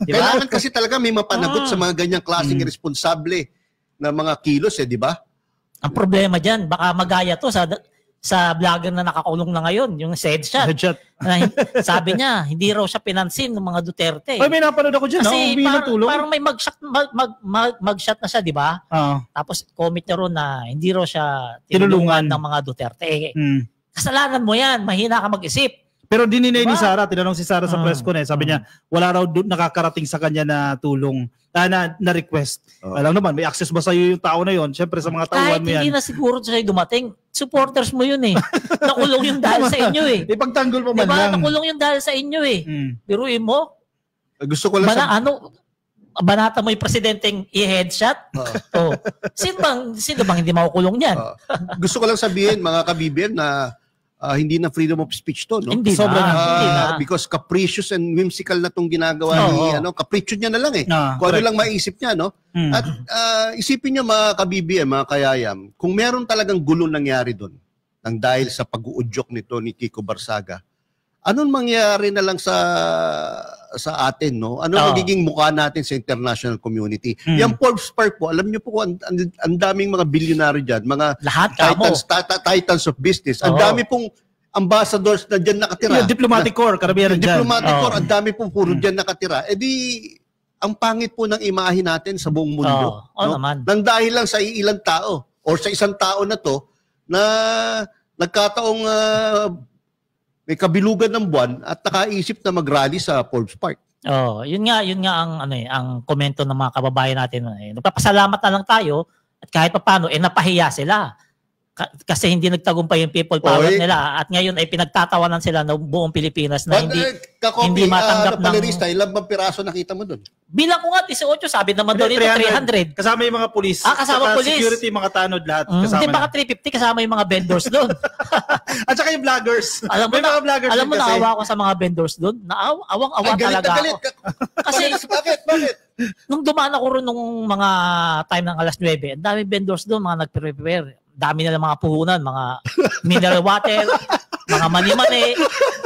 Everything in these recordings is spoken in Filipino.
Diba? Kailangan kasi talaga may mapanagot sa mga ganyang klaseng responsable na mga kilos, di ba? Ang problema dyan, baka magaya to sa vlogger na nakakulong na ngayon, yung headshot. Sabi niya, hindi raw siya pinansin ng mga Duterte. Ay, may napanood ako dyan. Kasi parang may mag-shot na siya, di ba? Tapos comment niya ron na hindi raw siya tinulungan ng mga Duterte. Kasalanan mo yan, mahina ka mag-isip. Pero dininay ni Sara, tinanong si Sara sa press con sabi niya, wala raw nakakarating sa kanya na tulong, na request. Alam naman, may access ba sa'yo yung tao na yon? Siyempre sa mga tauhan mo yan. Kahit hindi na siguro sa'yo dumating, supporters mo yun Nakulong yung dahil sa inyo Ipagtanggol mo man lang. Nakulong yung dahil sa inyo Biruin mo. Gusto ko lang banata mo yung presidenteng i-headshot? Sino bang hindi makukulong niyan? Gusto ko lang sabihin, mga kabibim, na hindi na freedom of speech to, no? Hindi na. Because capricious and whimsical na tong ginagawa ni capricious niya na lang kung ano lang maisip niya, no? At isipin niyo, mga kabibim, mga kayayam, kung meron talagang gulo nangyari doon nang dahil sa pag-uudyok nito ni Kiko Barsaga, anong mangyari na lang sa atin, no? Ano magiging mukha natin sa international community? Yung Forbes Park po, alam niyo po ang daming mga bilyonaryo diyan, mga lahat titans of business. Ang dami pong ambassadors na diyan nakatira. Yung diplomatic corps, karamihan diyan. Diplomatic corps, ang dami pong puro diyan nakatira. Eh di ang pangit po ng imahe natin sa buong mundo, no? Nang dahil lang sa ilang tao or sa isang tao na to na nagkataong may kabilugan ng buwan at nakaisip na mag-rally sa Forbes Park. Yun nga ang ang komento ng mga kababayan natin. Nagpapasalamat na lang tayo at kahit papaano napahiya sila. Kasi hindi nagtagumpay yung people power nila at ngayon ay pinagtatawanan sila ng buong Pilipinas na hindi matanggap ng ilang bang piraso nakita mo doon? Bilang ko nga 18, sabi naman doon ito 300. Kasama yung mga pulis. Kasama pulis. Security, mga tanod lahat. Hindi baka 350 kasama yung mga vendors doon. At saka yung vloggers. Alam mo naawa ko sa mga vendors doon. Awang-awa talaga ako. Kasi bakit? Nung dumaan ako ron nung mga time ng alas 9, ang dami vendors doon, mga nagprepare. Dami nila mga puhunan, mga mineral water, mga mani-mani,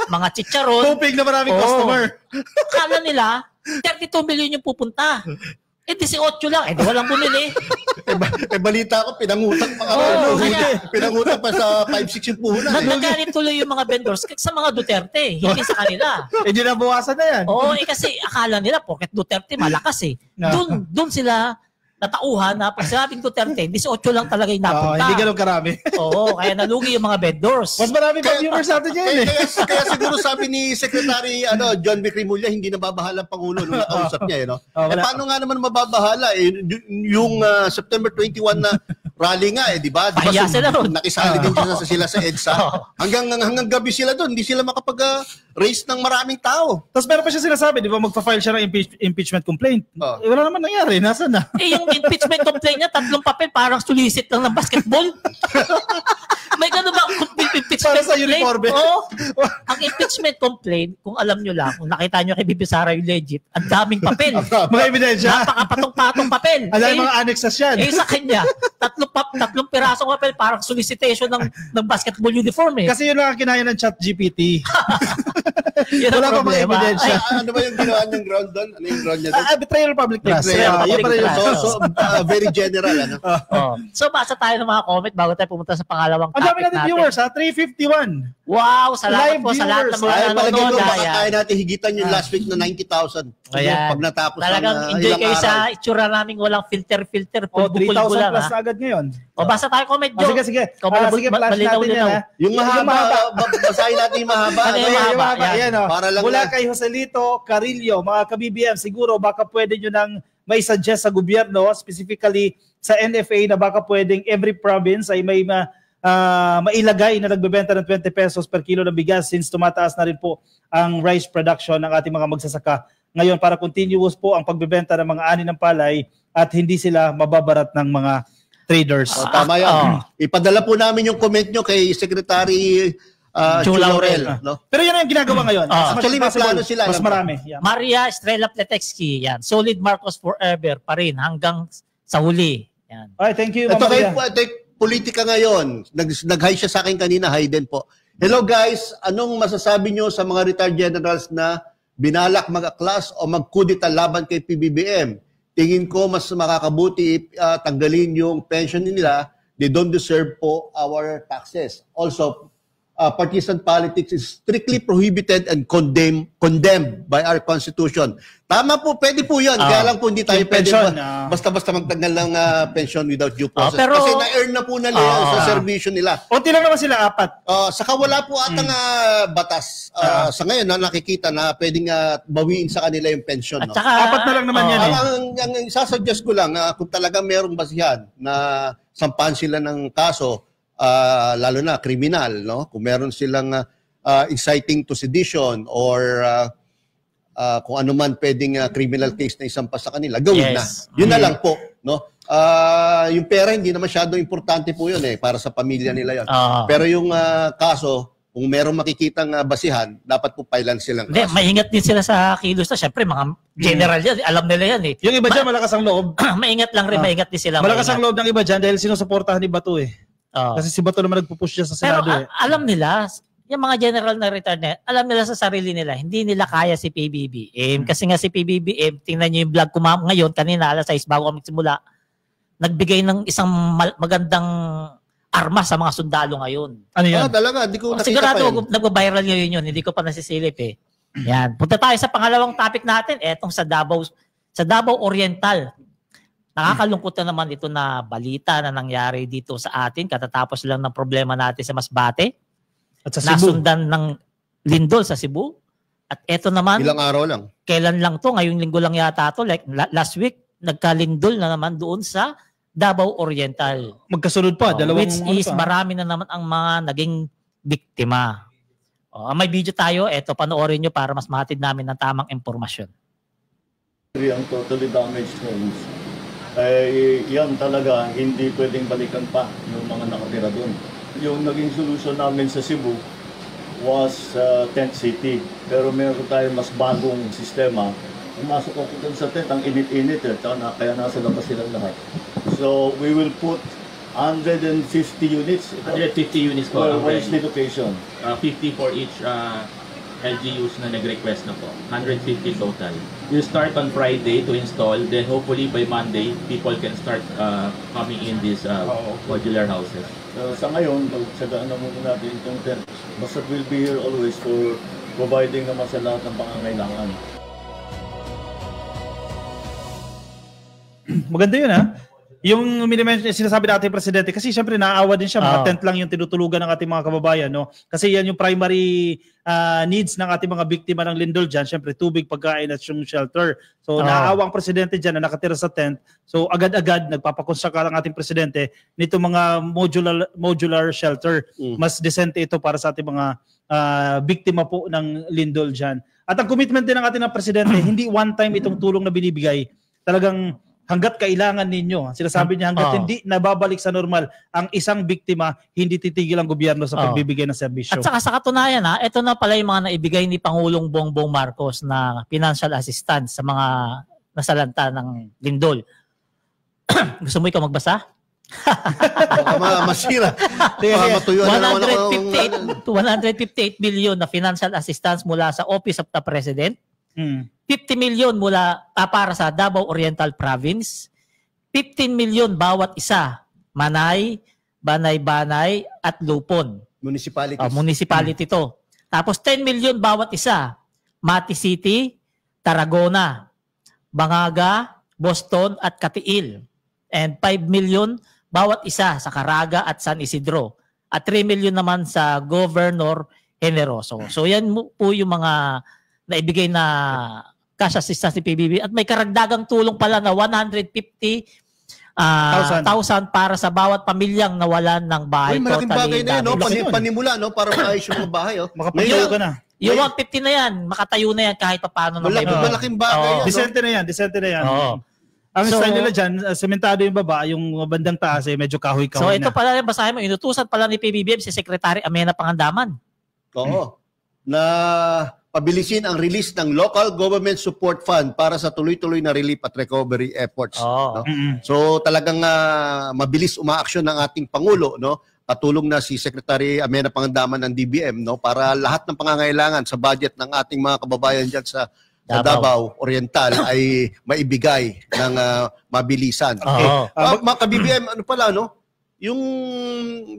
mga chicharon. Tupig na maraming customer. Kala nila, 32 million yung pupunta. 18 lang. Walang bumili. Balita ko, pinangutang pa pinangutang pa sa 5-6 yung puhunan. Nagagalit tuloy yung mga vendors sa mga Duterte, hindi sa kanila. Hindi na buwasan na yan. Kasi akala nila, porket Duterte malakas Doon sila natauhan na pag sinabing Duterte, 18 lang talaga yung napunta. Hindi ganun karami. Kaya nalugi yung mga vendors. Mas marami pa viewers natin yan Kaya siguro sabi ni Secretary John Vicrimulya, hindi nababahala ang Pangulo nung nakausap niya. Paano nga naman mababahala? Yung September 21 na rally nga di ba? Pahiya sila ron. Nakisali din sila sa EDSA. Hanggang gabi sila doon, hindi sila makapag-raise ng maraming tao. Tapos meron pa siya sinasabi, di ba, magpa-file siya ng impeachment complaint. Wala naman nangyari, nasa na? Yung impeachment complaint niya, 3 papel, parang solicit lang ng basketball. May gano'n ba impeachment para sa uniforme? Ang impeachment complaint, kung alam nyo lang, kung nakita nyo kay Bibi Sara yung legit, ang daming papel. Mga ebidensya. Napakapatong-patong papel. Alam mga annexes yan. Sa kanya, 3 pirasong papel, parang solicitation ng basketball uniform Kasi yun lang ang kinaya ng ChatGPT. Wala pa mga ebidensya. Ano ba yung ginawa ng ground doon? Ano yung ground niya doon? Betrayal of public trust. Very general. So, basa tayo ng mga comment bago tayo pumunta sa pangalawang topic natin. Ang dami natin viewers, 351. Wow, salamat po sa lahat ng mga nanonood. Baka kaya natin higitan yung last week na 90,000. Pag natapos talagang enjoy kayo sa itsura namin, walang filter. 3,000 plus agad ngayon. Basa tayo comment, Joe. Sige, flash natin yan. Yung mahaba, basahin natin yung mahaba. Mula kay Joselito Carillo, mga ka-BBM, siguro baka pwede nyo nang may suggest sa gobyerno, specifically sa NFA, na baka pwedeng every province ay may mailagay na nagbebenta ng 20 pesos per kilo ng bigas, since tumataas na rin po ang rice production ng ating mga magsasaka ngayon, para continuous po ang pagbebenta ng mga ani ng palay at hindi sila mababarat ng mga traders. Tama yan. Ipadala po namin yung comment nyo kay Secretary Joe Laurel. No? Pero yan ang ginagawa ngayon. Actually, mas plano sila. Mas marami. Maria Estrella Pletexki. Yan. Solid Marcos forever pa rin hanggang sa huli. Yan. Ay, thank you, Ito kay politika ngayon. Nag-hi siya sa akin kanina. Hi din po. Hello guys. Anong masasabi nyo sa mga retired generals na binalak mag-aklas o magkudita laban kay PBBM. Tingin ko mas makakabuti tanggalin yung pension nila. They don't deserve po our taxes. Also, partisan politics is strictly prohibited and condemned by our Constitution. Tama po, pwede po yan. Kaya lang po hindi tayo pwede basta-basta magtanggal ng pension without due process. Pero, kasi na-earn na po nila sa servisyo nila. Unti lang naman sila, 4. Saka wala po atang batas sa ngayon na nakikita na pwedeng bawiin sa kanila yung pension. At saka, 4 na lang naman yan. Ang isasuggest ko lang, kung talaga merong basihan na sampahan sila ng kaso, lalo na kriminal, no? Kung meron silang inciting to sedition or kung ano man pwedeng criminal case na isampa sa kanila, gawin na. Yun na lang po, no? Yung pera hindi na masyado importante po yun para sa pamilya nila yun. Pero yung kaso, kung merong makikitang basihan, dapat po pailan silang kaso. Maingat din sila sa kilos na. Siyempre, mga general yan, alam nila yan eh. Yung iba dyan, malakas ang loob. Maingat lang rin, maingat din sila. Malakas ang loob ng iba dyan dahil sinusuportahan ni Bato Kasi si Bato naman nagpupush siya sa Senado. Pero alam nila, yung mga general na retired na, alam nila sa sarili nila, hindi nila kaya si PBBM. Kasi nga si PBBM, tingnan nyo yung vlog ko ngayon, kanina alas 6 bago kami simula, nagbigay ng isang magandang armas sa mga sundalo ngayon. Ano yan? Talaga, hindi ko nakita sigurado, nagba-viral yun, hindi ko pa nasisilip Yan. Punta tayo sa pangalawang topic natin, etong sa Davao Oriental. Nakakalungkot na naman ito na balita na nangyari dito sa atin katatapos lang ng problema natin sa Masbate. At sa Cebu. Nasundan ng lindol sa Cebu. At ito naman, ilang araw lang. Kailan lang to? Ngayong linggo lang yata to. Like last week, nagkalindol na naman doon sa Davao Oriental. Magkasunod pa. Which is marami na naman ang mga naging biktima. May video tayo. Ito, panoorin nyo para mas mahatid namin ng tamang impormasyon. Ang totally damaged homes. Yan talaga, hindi pwedeng balikan pa yung mga nakatira doon. Yung naging solusyon namin sa Cebu was tent city. Pero meron tayong mas bagong sistema. Pumasok ako doon sa tent, ang init-init kaya nasa labas silang lahat. So we will put 150 units. 150 units po. Where is the location? 50 for each LGUs na nag-request na po. 150 total. We'll start on Friday to install. Then hopefully by Monday, people can start coming in these modular houses. Sa ngayon, sagaan na muna natin itong tent. Basta we'll be here always for providing naman sa lahat ng pangangailangan. Maganda yun Yung sinasabi natin presidente, kasi syempre naaawa din siya, mga tent lang yung tinutulugan ng ating mga kababayan, no? Kasi yan yung primary needs ng ating mga biktima ng lindol dyan, syempre tubig, pagkain at yung shelter. So naaawa ang presidente dyan na nakatira sa tent. So agad-agad nagpapakonstruct ang ating presidente nito mga modular shelter. Mas decente ito para sa ating mga biktima po ng lindol dyan. At ang commitment din ng ating presidente, hindi one time itong tulong na binibigay. Talagang hanggat kailangan ninyo. Sinasabi niya hanggat hindi nababalik sa normal ang isang biktima, hindi titigil ang gobyerno sa pagbibigay ng serbisyo. At saka sa katunayan ito na pala yung mga naibigay ni Pangulong Bongbong Marcos na financial assistance sa mga nasalanta ng lindol. Gusto mo ikaw magbasa? Masira. 158 billion na financial assistance mula sa Office of the President. 50 million mula para sa Davao Oriental Province, 15 million bawat isa, Manay, Banay-Banay at Lupon. Municipalities. Municipality to. Tapos 10 million bawat isa, Mati City, Tarragona, Bangaga, Boston at Katiil. And 5 million bawat isa sa Caraga at San Isidro. At 3 million naman sa Governor Generoso. So yan po yung mga naibigay na cash assistance ni PBB at may karagdagang tulong pala na 150,000 para sa bawat pamilyang nawalan ng bahay. Malaking bagay na yun, panimula, para maayos yung mga bahay. Makapagtayo ka na. Yung 150 na yan, makatayo na yan kahit paano. Malaking bagay yan. Decente na yan. Ang style nila dyan, sementado yung baba, yung bandang taas medyo kahoy-kahoy na. So ito pala, basahin mo, inutusan pala ni PBBM si Secretary Amena Pangandaman. Na pabilisin ang release ng Local Government Support Fund para sa tuloy-tuloy na relief at recovery efforts. No? So talagang mabilis umaaksyon ng ating Pangulo, no? katulong na si Secretary Amena Pangandaman ng DBM, no, para lahat ng pangangailangan sa budget ng ating mga kababayan diyan sa Davao Oriental ay maibigay ng mabilisan. Mga ka-BBM, ano pala, no? Yung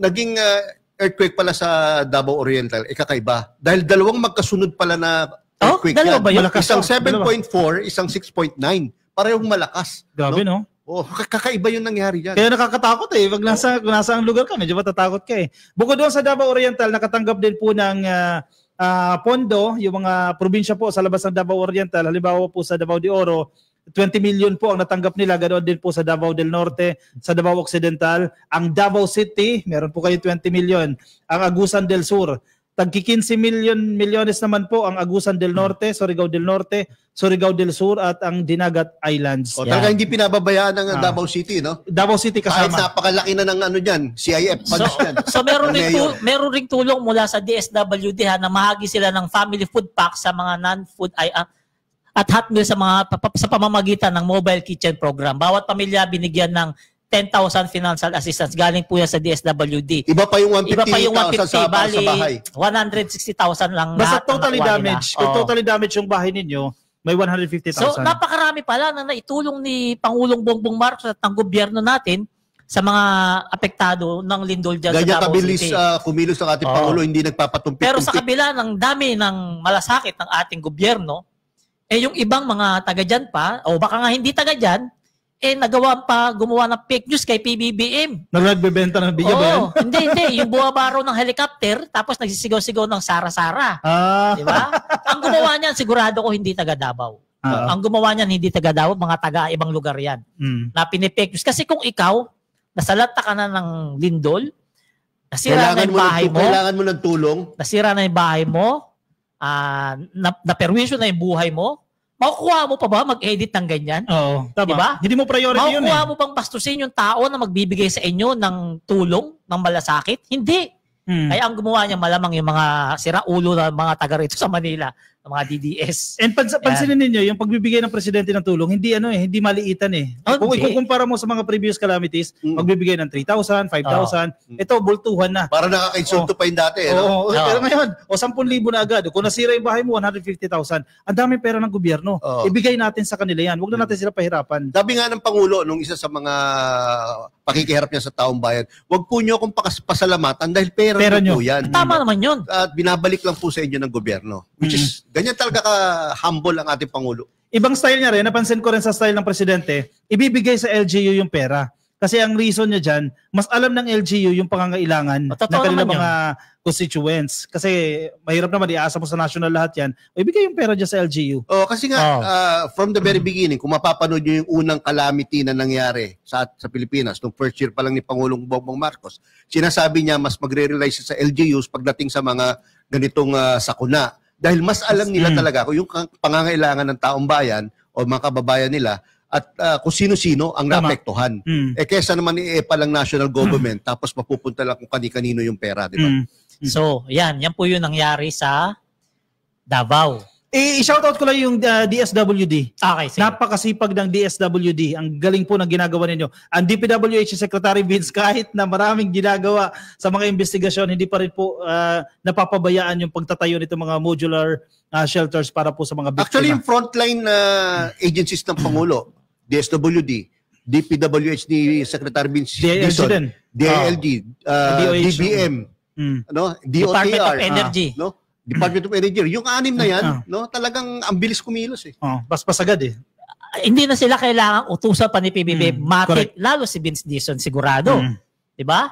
naging earthquake pala sa Davao Oriental, kakaiba. Dahil dalawang magkasunod pala na earthquake yan. Ba yun? Isang 7.4, isang 6.9. Parehong malakas. Grabe, no? Kakaiba yung nangyari dyan. Kaya nakakatakot Pag nasa ang lugar ka, medyo matatakot ka Bukod doon sa Davao Oriental, nakatanggap din po ng pondo, yung mga probinsya po sa labas ng Davao Oriental, halimbawa po sa Davao de Oro, 20 million po ang natanggap nila, ganoon din po sa Davao del Norte, sa Davao Occidental. Ang Davao City, meron po kayo 20 million. Ang Agusan del Sur, tagki 15 milyones naman po ang Agusan del Norte, Surigao del Norte, Surigao del Sur at ang Dinagat Islands. Talaga hindi pinababayaan ng Davao City, no? Davao City kasama. Kahit napakalaki na ng CIF funds yan. So meron ring tulong mula sa DSWD na mahagi sila ng family food pack sa mga non-food at hot meal sa pamamagitan ng mobile kitchen program. Bawat pamilya binigyan ng 10,000 financial assistance. Galing po yan sa DSWD. Iba pa yung 150,000 sa bahay. 160,000 lang. Basta totally damage. Kung totally damage yung bahay ninyo, may 150,000. So napakarami pala na naitulong ni Pangulong Bongbong Marcos at ng gobyerno natin sa mga apektado ng lindol dyan sa Davao kabilis City. Kumilos ang ating Pangulo, hindi nagpapatumpik. Pero sa kabila ng dami ng malasakit ng ating gobyerno, yung ibang mga taga dyan pa, o baka nga hindi taga dyan, gumawa ng fake news kay PBBM. Nagbebenta ng biya ba yan? Hindi. Yung buwabaro ng helicopter, tapos nagsisigaw-sigaw ng Sara-Sara. Di ba? Ang gumawa niyan, sigurado ko hindi taga Davao. Ang gumawa niyan, hindi taga Davao, mga taga ibang lugar yan. Na pinifake news. Kasi kung ikaw, nasalata ka na ng lindol, nasira na yung bahay mo. Kailangan mo ng tulong. Nasira na yung bahay mo, naperwisyo na yung buhay mo, makukuha mo pa ba mag-edit ng ganyan? Oo, tama. Diba? Hindi mo priority yun makukuha mo bang bastusin yung tao na magbibigay sa inyo ng tulong, ng malasakit? Hindi. Kaya ang gumawa niya malamang yung mga siraulo na mga taga rito sa Manila, ng mga DDS. And pansinin ninyo, yung pagbibigay ng presidente ng tulong, hindi maliitan Kung ikukumpara mo sa mga previous calamities, magbibigay ng 3,000, 5,000, ito bultuhan na. Para nakaka-insulto pa yung dati. Pero ngayon, 10,000 na agad. Kung nasira yung bahay mo, 150,000. Ang daming pera ng gobyerno. Ibigay natin sa kanila yan. Huwag na natin sila pahirapan. Sabi nga ng Pangulo, nung isa sa mga pakikiharap niya sa taong bayan, huwag po nyo akong pasalamatan dahil pera nyo po yan. Tama naman yun. At binabalik lang po sa inyo ng gobyerno. Which is, ganyan talaga ka-humble ang ating Pangulo. Ibang style niya rin, napansin ko rin sa style ng presidente, ibibigay sa LGU yung pera. Kasi ang reason niya dyan, mas alam ng LGU yung pangangailangan ng kanilang mga constituents. Kasi mahirap naman, iasa mo sa national lahat yan. O ibigay yung pera dyan sa LGU. Kasi nga, from the very beginning, kung mapapanood nyo yung unang calamity na nangyari sa Pilipinas, nung first year pa lang ni Pangulong Bongbong Marcos, sinasabi niya mas magre-rely sa LGUs pagdating sa mga ganitong sakuna. Dahil mas alam nila talaga kung yung pangangailangan ng taong bayan o mga kababayan nila at kung sino-sino ang naapektuhan. Kesa naman i-epa lang national government tapos mapupunta lang kung kani-kanino yung pera, di ba? So, yan po yung nangyari sa Davao. I-shoutout ko lang yung DSWD. Okay, sige. Napakasipag ng DSWD. Ang galing po ng ginagawa ninyo. Ang DPWH Secretary Vince, kahit na maraming ginagawa sa mga investigasyon, hindi pa rin po napapabayaan yung pagtatayo nito mga modular shelters para po sa mga biktima. Actually, yung frontline agencies ng Pangulo, DSWD, DPWH ni Secretary Vince Dizon, DILG, DBM, DOTR, Department of Energy. Department of Energy. Yung 6 na yan, talagang ang bilis kumilos Paspas agad Hindi na sila kailangan utusan pa ni PBB. Matik, lalo si Vince Dizon sigurado. 'Di ba?